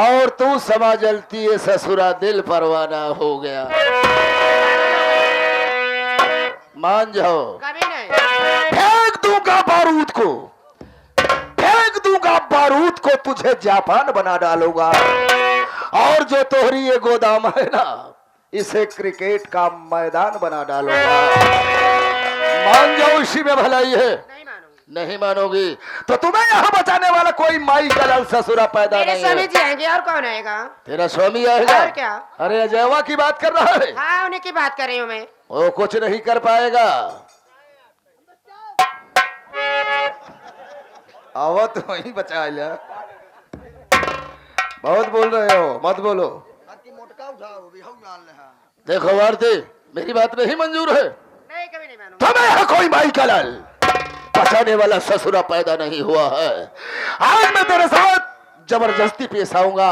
और तू समा जलती है ससुरा दिल परवाना हो गया। मान जाओ। कभी नहीं। फेंक दूंगा बारूद को, फेंक दूंगा बारूद को, तुझे जापान बना डालूंगा। और जो तोहरी ये गोदाम है ना, इसे क्रिकेट का मैदान बना डालूंगा। मान जाओ, इसी में भलाई है। नहीं मानूंगी। नहीं मानोगी तो तुम्हें यहाँ बचाने वाला कोई माई का लाल ससुरा पैदा मेरे नहीं स्वामी है। जी आएंगे और कौन आएगा? तेरा स्वामी आएगा? और क्या? अरे अजयवा की बात कर रहा है। हाँ, उन्हीं की बात कर रही हूँ मैं। वो कुछ नहीं कर पाएगा। आओ तो वही बचा लिया। बहुत बोल रहे हो, मत बोलो। देखो भारती, मेरी बात नहीं मंजूर है। नहीं, कभी नहीं मानूंगी। तुम्हें यहाँ कोई माई का लाल बचाने वाला ससुरा पैदा नहीं हुआ है। आज मैं तेरे साथ जबरदस्ती पेश आऊंगा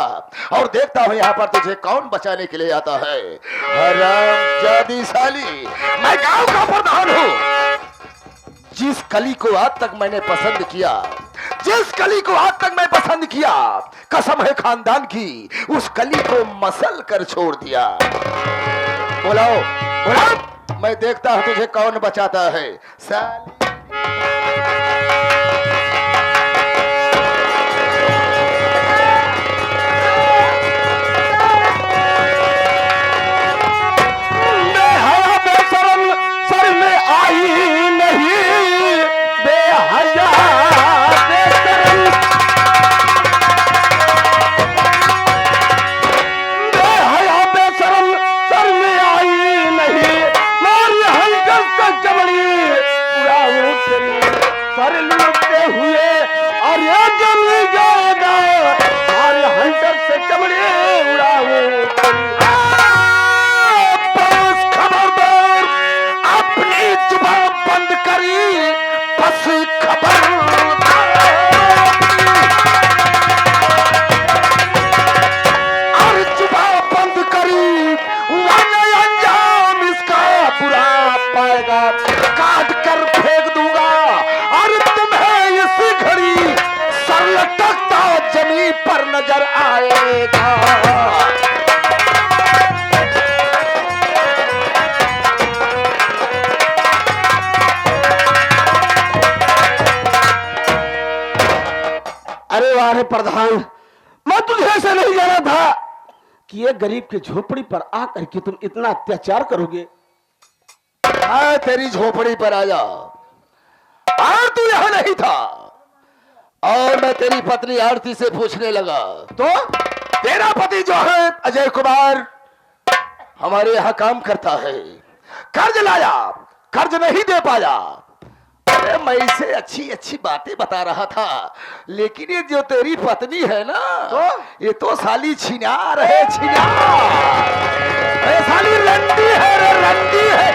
और देखता हूं यहाँ पर तुझे कौन बचाने के लिए आता है। हराम जादी साली, मैं गांव का प्रधान हूँ। जिस कली को आज तक मैंने पसंद किया, जिस कली को आज तक मैं पसंद किया, कसम है खानदान की, उस कली को मसल कर छोड़ दिया। बुलाओ बुलाओ, मैं देखता हूं तुझे कौन बचाता है। साली काट कर फेंक दूंगा और तुम्हें इसी घड़ी सर लटकता जमीन पर नजर आएगा। अरे वाह प्रधान, मैं तुझे ऐसे नहीं जाना था कि ये गरीब की झोपड़ी पर आकर के तुम इतना अत्याचार करोगे। मैं तेरी झोपड़ी पर आया और तू यहां नहीं था और मैं तेरी पत्नी आरती से पूछने लगा तो तेरा पति जो है अजय कुमार हमारे यहां काम करता है, कर्ज लाया, कर्ज नहीं दे पाया। अरे मैं इसे अच्छी अच्छी बातें बता रहा था, लेकिन ये जो तेरी पत्नी है ना, तो ये तो साली छिनार है, छिनार। अरे साली रंडी है, रे रंडी है।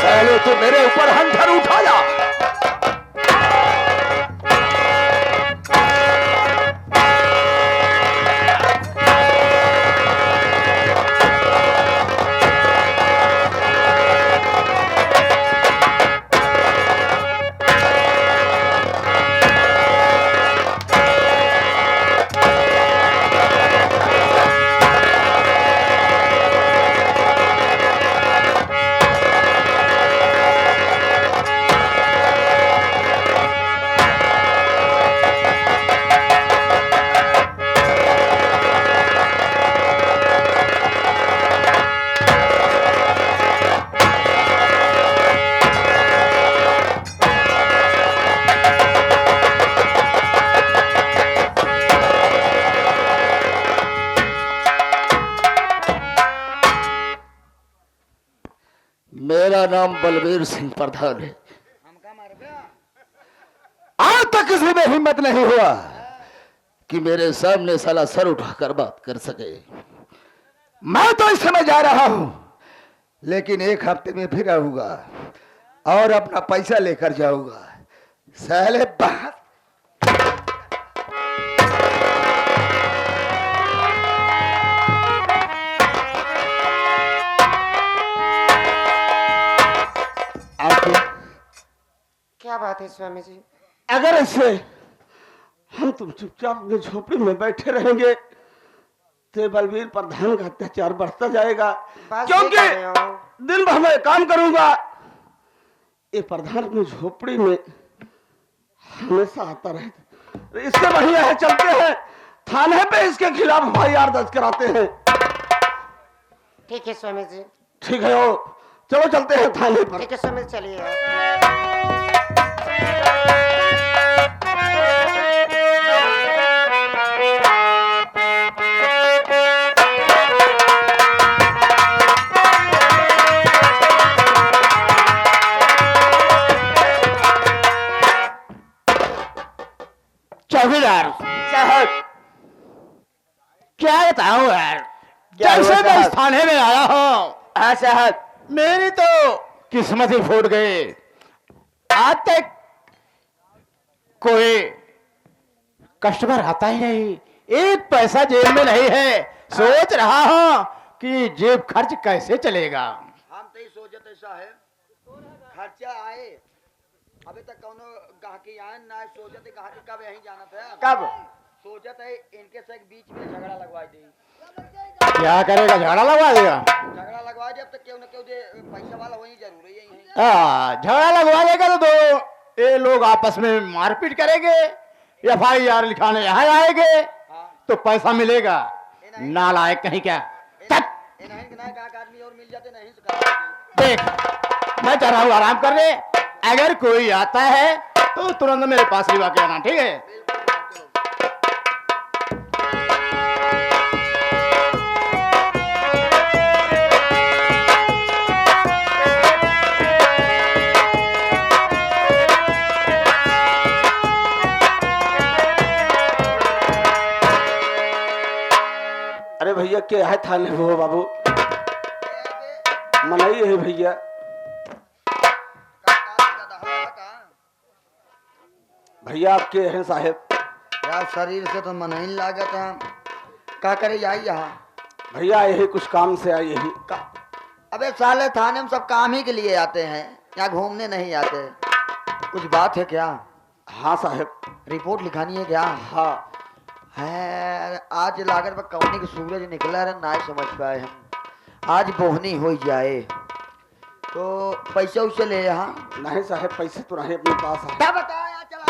अरे तो मेरे ऊपर हंटर उठाया। मेरा नाम बलबीर सिंह प्रधान है। आज तक किसी में हिम्मत नहीं हुआ कि मेरे सामने साला सर उठाकर बात कर सके। मैं तो इस समय जा रहा हूं, लेकिन एक हफ्ते में फिर आऊंगा और अपना पैसा लेकर जाऊंगा। साले बात क्या बात है स्वामी जी? अगर ऐसे हम तुम चुपचाप अपनी झोपड़ी में बैठे रहेंगे तो बलवीर प्रधान का अत्याचार बढ़ता जाएगा। बात सही क्योंकि कह रहे हो। दिन भर मैं काम करूंगा, ये प्रधान अपनी झोपड़ी में हमेशा आता रहता। इससे बढ़िया है चलते हैं थाने पे, इसके खिलाफ FIR दर्ज कराते हैं। ठीक है स्वामी जी। ठीक है, ओ चलो चलते हैं थाने पर। ठीक है स्वामी जी, चलिए। चौकीदार साहब क्या बताऊं यार, क्या जब हुआ से मैं इस साहब? थाने में आया हूँ हाँ साहब, मेरी तो किस्मत ही फूट गई। आज तक कोई कस्टमर आता ही नहीं, एक पैसा जेब में नहीं है। सोच रहा हूँ कि जेब खर्च कैसे चलेगा। हम तो ही सोचते साहब खर्चा आए, अभी तक कौनो गाहकी आए ना, सोचते गाहकी कब यहीं जाना था। कब? सोचते है इनके से बीच में झगड़ा लगवा दी। क्या करेगा, झगड़ा लगवा देगा? झगड़ा लगवा दे, अब तक क्यों न क्यों दे, पैसा वाला वही जरूरी है यहीं। झगड़ा लगवा देगा तो दो ये लोग आपस में मारपीट करेंगे, FIR लिखाने यहाँ आएंगे तो पैसा मिलेगा। नालायक कहीं क्या। तक आदमी और मिल जाते नहीं सुखा। देख, मैं चाह रहा हूँ आराम करने, अगर कोई आता है तो तुरंत मेरे पास लिवा के आना, ठीक है? अरे भैया क्या है थाने में हो बाबू? मनाई है भैया। भैया आपके हैं साहेब। यार शरीर से तो मन ही लागत है, क्या करे जाई यहाँ। भैया यही कुछ काम से आए यही अबे साले थाने में सब काम ही के लिए आते हैं, यहाँ घूमने नहीं आते। कुछ बात है क्या? हाँ साहेब। रिपोर्ट लिखानी है क्या? हाँ है, आज लागत पर कौनी की सूरज निकला रहा ना समझ पाए हम। आज बोहनी हो जाए तो पैसे उसे ले यहाँ। नहीं साहेब, पैसे तो नहीं अपने पास है। क्या बताया, चला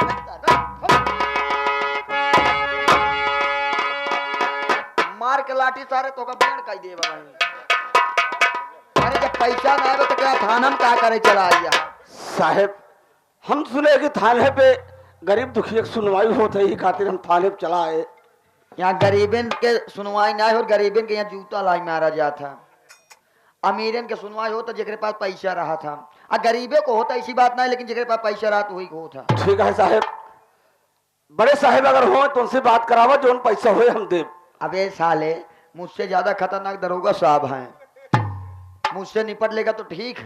मार के लाठी सारे तो का पेड़ कह दे भाई। अरे जब पैसा ना आए तो क्या थाना में क्या करे चला यहाँ। साहेब हम सुने कि थाने पे गरीब दुखी की सुनवाई होती है, खातिर हम थाने पे चला आए। यहाँ गरीबन के सुनवाई ना हो, गरीबन के यहाँ जूता लाई मारा जाता। अमीरन के सुनवाई हो तो जेकरे पास पैसा रहा था, और गरीबे को होता ऐसी बात नहीं, लेकिन जेकरे पास पैसा रहा तो वही को होता। ठीक है साहेब, बड़े साहेब अगर हो तो उनसे बात करावा, जो उन पैसा हो हम दे। अबे साले मुझसे ज्यादा खतरनाक दरोगा साहब हैं, मुझसे निपट लेगा तो ठीक,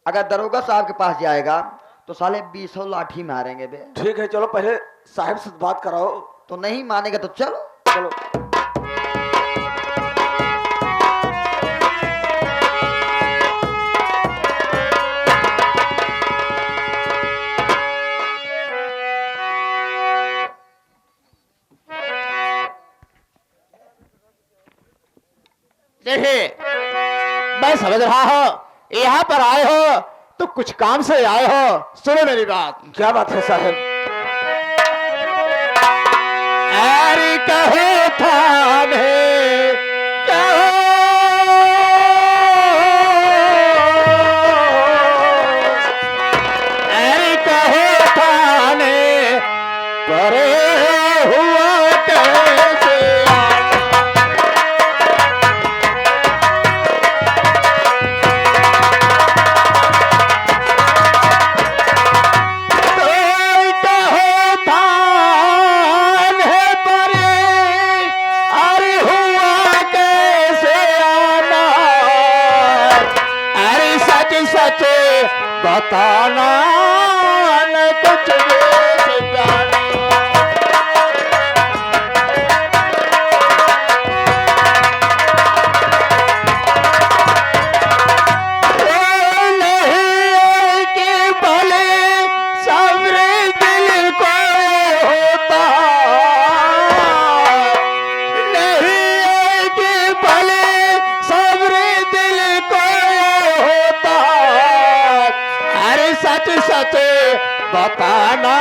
अगर दरोगा साहब के पास जाएगा तो साले 20 लाठी मारेंगे बे। ठीक है चलो पहले साहब से बात कराओ। तो नहीं मानेगा तो चलो चलो देखिए, मैं समझ रहा हूँ यहाँ पर आए हो तो कुछ काम से आए हो। सुनो मेरी बात। क्या बात है साहब? अरे कहे थाने कहो, अरे कहे थाने परे हुआ कैसे बता बताना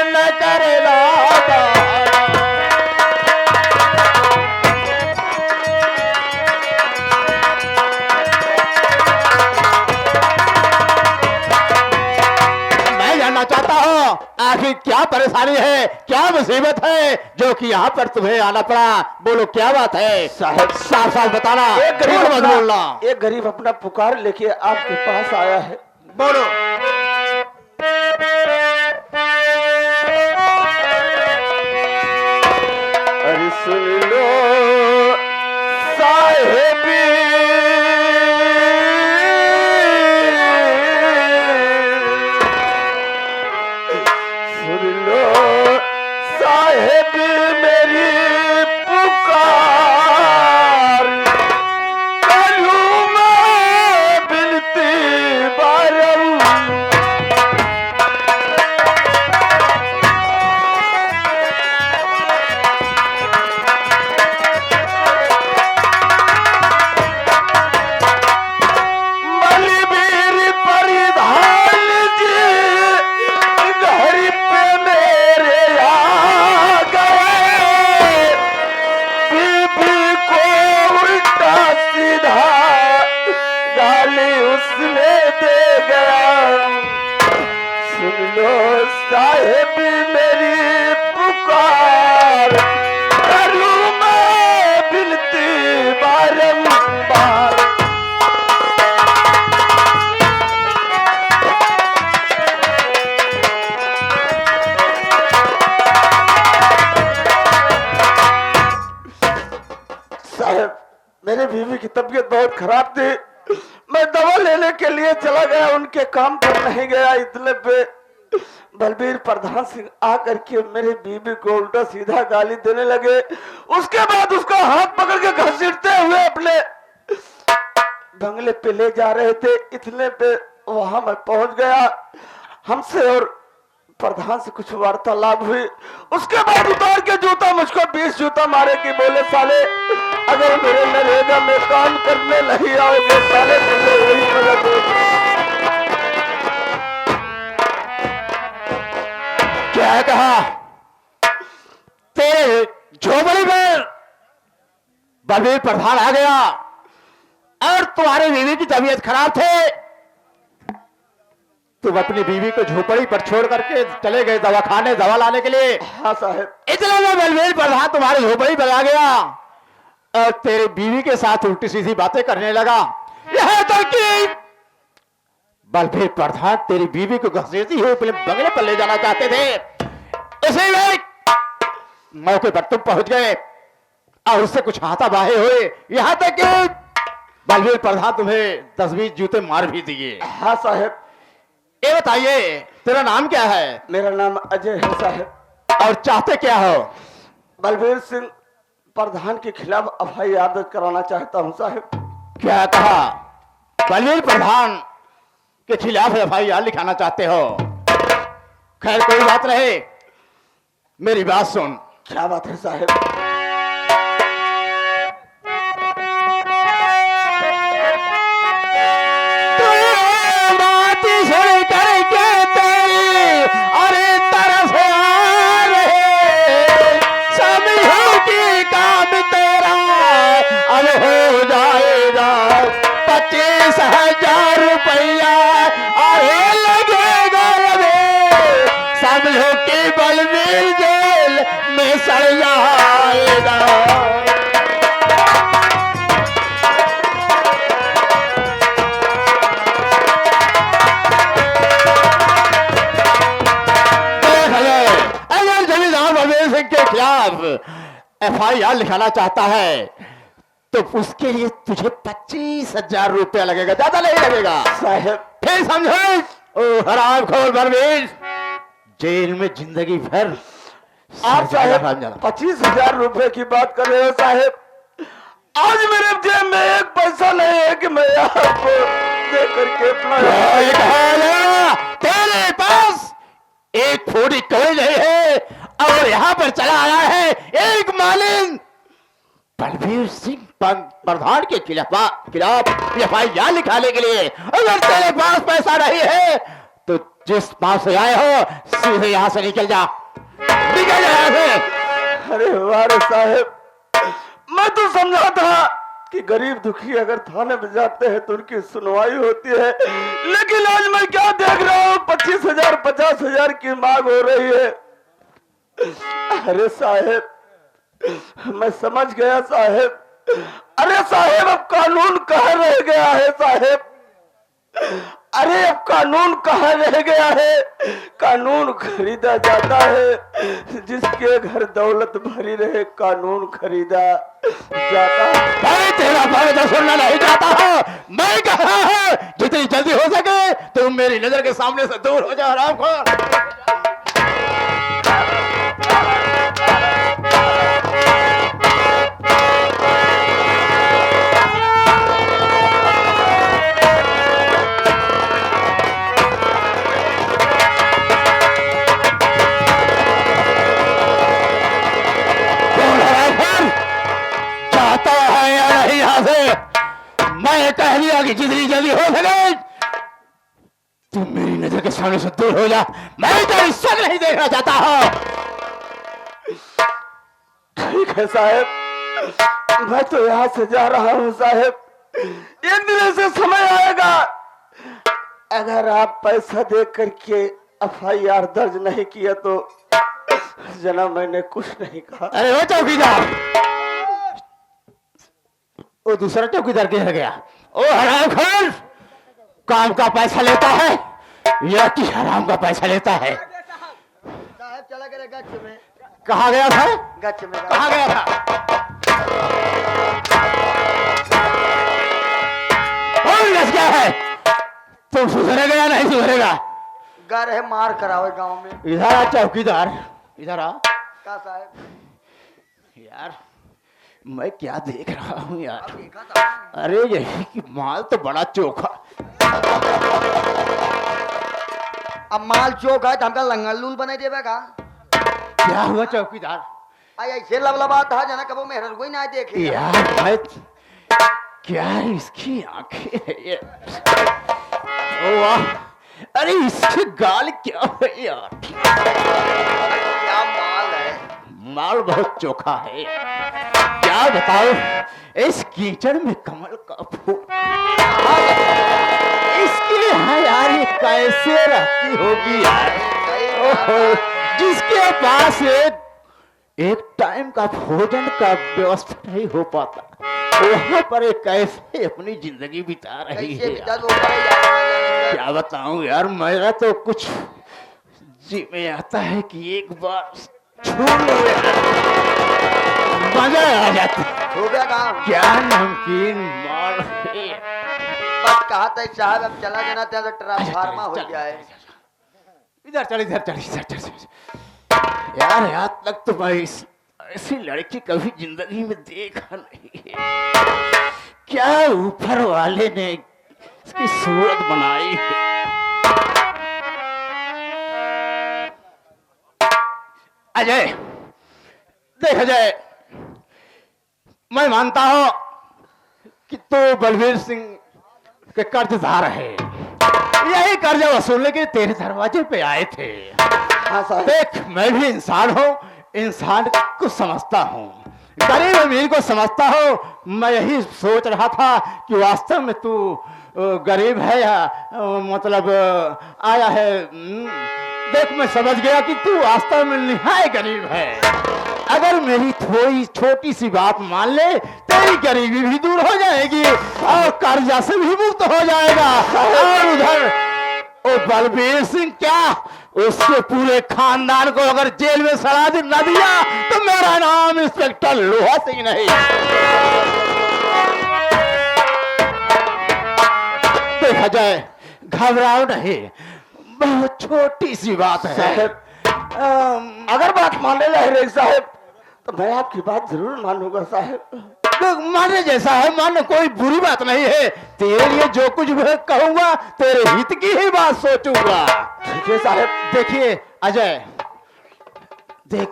न करना मैं जानना चाहता हूँ आखिर क्या परेशानी है, क्या मुसीबत है जो कि यहाँ पर तुम्हें आना पड़ा। बोलो क्या बात है साहब, साफ साफ बताना, एक गरीब झूठ मत बोलना। एक गरीब अपना पुकार लेके आपके पास आया है। बोलो। अरे सुन लो साहेबी, सुन लो साहेबी मेरी पुकार, करूं मैं बिनती बारम। बलबीर परिधान जी घर पे मेरे आ गए, बीबी को उल्टा सीधा गाली उसने दे गया। सुन लो साहेब मेरी पुकार, करूं मैं बिनती बारंबार। साहब मेरे बीवी की तबीयत बहुत खराब थी, मैं दवा लेने के लिए चला गया, उनके काम पर नहीं गया। इतने पे बलबीर प्रधान सिंह आकर के मेरे बीवी को उल्टा सीधा गाली देने लगे। उसके बाद उसका हाथ पकड़ के घसीटते हुए अपने बंगले पे ले जा रहे थे। इतने पे वहां मैं पहुंच गया, हमसे और प्रधान से कुछ वार्तालाप हुई। उसके बाद उतार के जूता मुझको 20 जूता मारे कि बोले साले अगर मेरे नरेगा में काम करने नहीं आओगे साले तुमने यही मदद होगी। क्या कहा तेरे झोपड़ी में बलबीर प्रधान आ गया और तुम्हारी बीवी की तबीयत खराब थे, तुम अपनी बीवी को झोपड़ी पर छोड़ करके चले गए दवाखाने दवा लाने के लिए। हाँ साहब। इतने में बलबीर प्रधान तुम्हारी झोपड़ी पर आ गया और तेरी बीवी के साथ उल्टी सीधी बातें करने लगा। यहां तक कि बलबीर प्रधान तेरी बीवी को घसीटती हुई अपने बंगले पर ले जाना चाहते थे। उसी में मौके पर तुम पहुंच गए और उससे कुछ हाथापाई हुए, यहां तक कि बलबीर प्रधान तुम्हें 10-20 जूते मार भी दिए। हाँ साहब। ये बताइए तेरा नाम क्या है? मेरा नाम अजय है साहब। और चाहते क्या हो? बलबीर सिंह प्रधान के खिलाफ FIR दर्ज कराना चाहता हूँ साहब। क्या कहा? बलबीर प्रधान के खिलाफ FIR लिखाना चाहते हो? खैर कोई बात नहीं, मेरी बात सुन। क्या बात है साहब? हो जाएगा 25,000 रुपया अरे लगेगा रे, समझो कि बलबीर जेल में सड़ जाएगा। अगर जमींदार बलबीर सिंह के खिलाफ FIR लिखाना चाहता है तो उसके लिए तुझे 25,000 रुपया लगेगा, ज्यादा नहीं लगेगा साहब। फिर समझो ओ हरामखोर बलबीर जेल में जिंदगी भर। आप साहब 25,000 रुपए की बात कर रहे हो साहब? आज मेरे जेब में एक पैसा नहीं है कि मैं आपको दे करके अपना तेरे पास एक फोड़ी कोई नहीं है और यहाँ पर चला आया है एक मालिन बलबीर सिंह प्रधान के खिलाफ FIR लिखाने के लिए। अगर तेरे पास पैसा नहीं है तो जिस पास से आए हो सीधे यहाँ से निकल जा, निकल जा यहाँ से। अरे वारे साहब, मैं तो समझा था कि गरीब दुखी अगर थाने में जाते हैं तो उनकी सुनवाई होती है, लेकिन आज मैं क्या देख रहा हूँ 25,000 50,000 की मांग हो रही है। अरे साहेब, मैं समझ गया साहेब। अरे साहेब, अब कानून कहाँ रह गया है साहेब? अरे अब कानून कहाँ रह गया है? कानून खरीदा जाता है, जिसके घर दौलत भरी रहे कानून खरीदा जाता है। भाई तेरा फायदा सुनना नहीं चाहता हो, मैं कहा है जितनी जल्दी हो सके तुम मेरी नजर के सामने से दूर हो जाओ हरामखोर। चाहता है या नहीं यहाँ से? मैं कह दिया कि जितनी जल्दी हो सके तुम मेरी नजर के सामने से दूर हो जा, मैं तेरी शक्ल नहीं देखना चाहता हूँ। ठीक है साहेब, मैं तो यहाँ से जा रहा हूँ साहेब। एक दिन ऐसे समय आएगा, अगर आप पैसा दे करके FIR दर्ज नहीं किया तो जना मैंने कुछ नहीं कहा। अरे वो चौकीदार, वो दूसरा चौकीदार किधर गया? ओ हरामखोर, काम का पैसा लेता है या कि हराम का पैसा लेता है? साहब चला गया गच्छ में। कहाँ गया था? गच्छ में कहाँ गया था? कौन गच गया है? तुम सुधरेगा या नहीं सुधरेगा? घर है, मार कराओ गांव में। इधर आ चौकीदार, इधर आ। का साहब? यार मैं क्या देख रहा हूँ यार? अब देखा था। अरे यही कि माल तो बड़ा चोखा। अब माल चौक है तो हमका लंगलूल बना देवे का? क्या हुआ चौकीदार? आई ऐसे लबलबा था जना कबो मेहर कोई ना देखे। यार मैं क्या इसकी आंखें है ये? ओ वाह, अरे इसके गाल क्या है यार? क्या माल है? माल बहुत चोखा है। क्या बताओ, इस कीचड़ में कमल का फूल, इसके यहाँ यार ये कैसे रहती होगी यार? ओहो, जिसके पास एक टाइम का भोजन का व्यवस्था नहीं हो पाता, वहां पर ये कैसे अपनी जिंदगी बिता रही कैसे है पिता यार? तो ऊपर ही जाता है। क्या बताऊं यार, मेरा तो कुछ जी में आता है कि एक बार छू लो यार, मजा आ जाता है। हो गया काम? क्या नमकीन माल है। बस कहा था साहब, अब चला जाना था तो ट्रांसफार्मा हो गया है। इधर चल, इधर चल, इधर चल। यार यहाँ तक तो मैं ऐसी लड़की कभी जिंदगी में देखा नहीं है। क्या ऊपर वाले ने इसकी सूरत बनाई है। अजय, देख अजय, मैं मानता हूं कि तू बलवीर सिंह के कर्जदार है, यही कर्ज वसूलने के तेरे दरवाजे पे आए थे। हाँ साहब। देख, मैं भी इंसान हूँ, इंसान को समझता हूँ, गरीब अमीर को समझता हूँ। मैं यही सोच रहा था कि वास्तव में तू गरीब है या मतलब आया है। देख, मैं समझ गया कि तू वास्तव में निहायत गरीब है। अगर मेरी थोड़ी छोटी सी बात मान ले, तेरी गरीबी भी दूर हो जाएगी और कर्जा से भी मुक्त हो जाएगा। और उधर ओ बलबीर सिंह, क्या उसके पूरे खानदान को अगर जेल में सड़ा न दिया तो मेरा नाम इंस्पेक्टर लोहा सिंह नहीं। देखा जाए, घबराओ नहीं, बहुत छोटी सी बात है। साहब, अगर बात माने रहे साहब तो मैं आपकी बात जरूर मानूंगा साहब। मानने जैसा है मान, कोई बुरी बात नहीं है। तेरे लिए जो कुछ मैं कहूंगा तेरे हित की ही बात सोचूंगा। ठीक है साहब। देखिए अजय, देख,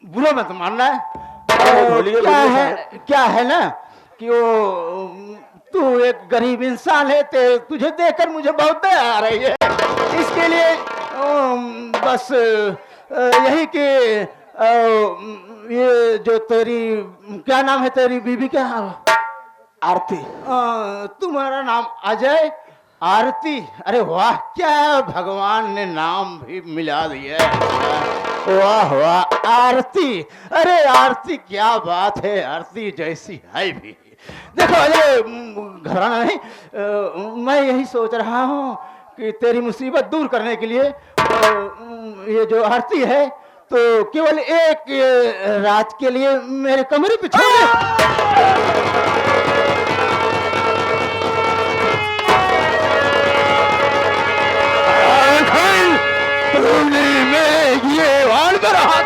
बुरा मत मानना है। बोलिए, क्या बोलिए है, साहब। क्या है ना कि वो तू एक गरीब इंसान है, तुझे देखकर मुझे बहुत दया आ रही है। इसके लिए बस यही कि ये जो तेरी, क्या नाम है तेरी बीवी का? आरती। तुम्हारा नाम अजय, आरती। अरे वाह, क्या भगवान ने नाम भी मिला दिया। वाह वाह, आरती। अरे आरती, क्या बात है, आरती जैसी है भी। देखो अजय, घबराना नहीं, मैं यही सोच रहा हूँ कि तेरी मुसीबत दूर करने के लिए ये जो आरती है तो केवल एक रात के लिए मेरे कमरे पे छोड़ दे। में ये वाण कर रहा।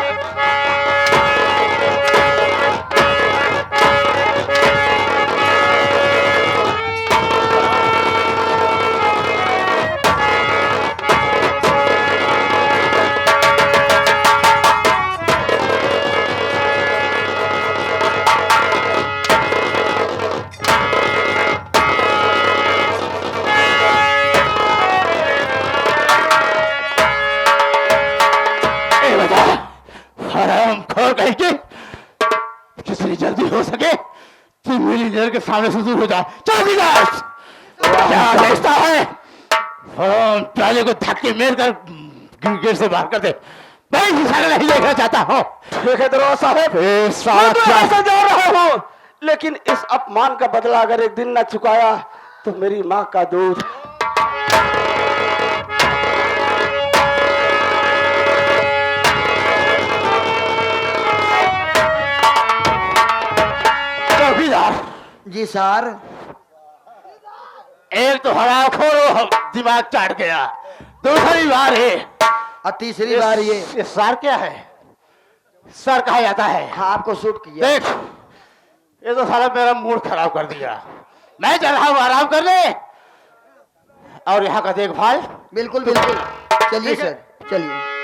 जितनी जल्दी हो सके तू मेरी नजर के सामने से दूर हो जा। चल क्या देखता है? पहले को धक्के मेर कर गेट से बाहर कर दे। मैं नहीं देखना चाहता हूँ। ठीक है दरोगा साहब, मैं तो ऐसा जा रहा हूँ, लेकिन इस अपमान का बदला अगर एक दिन न चुकाया तो मेरी माँ का दूध। जी सर। एक तो हरामखोर दिमाग चाट गया, दूसरी बार है और तीसरी बार ये सर क्या है? सर कहा जाता है। हाँ, आपको सूट किया। देख, ये तो साला मेरा मूड खराब कर दिया। मैं चल रहा हूँ आराम करने और यहाँ का देखभाल। बिल्कुल बिल्कुल, चलिए सर, चलिए।